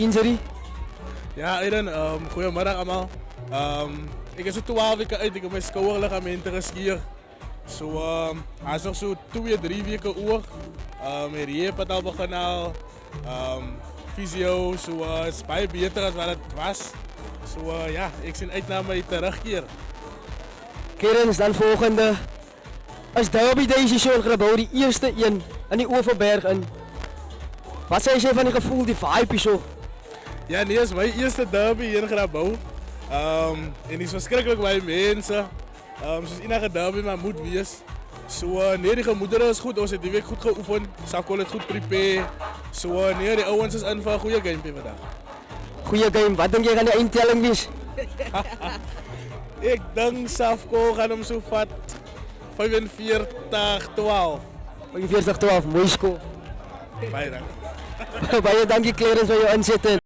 injury? Ja, Aiden, goedemiddag allemaal. Ik is zo 12 weken uit, ik heb mijn schouderligamenten gescheerd. Hij is nog zo 2-3 weken oor. Mijn reep had al begonnen. Fysio, het is bijna beter dan wat het was. Ja, ik zie uit naar mijn terugkeer. Kerens, dan volgende. Als Derby deze show gebouwd, die eerste een aan die Overberg in. Wat zei je van die gevoel, die vibe zo? Ja, nee, het is mijn eerste derby hier in Grabouw. En die is verschrikkelijk bij mensen. Zoals enige derby maar moet wees. Nee, die gemoederen is goed. Ons heeft die week goed geoefend. Sakol het goed prepare. Nee, die ouwens is in voor een goede game vandaag. Goeie game, wat denk je aan die eindtelling wees? Ik denk Safko gaat hem zo vat 45-12. 45-12, mooi score. Baie dank. Baie dankie Clarence vir jou inset.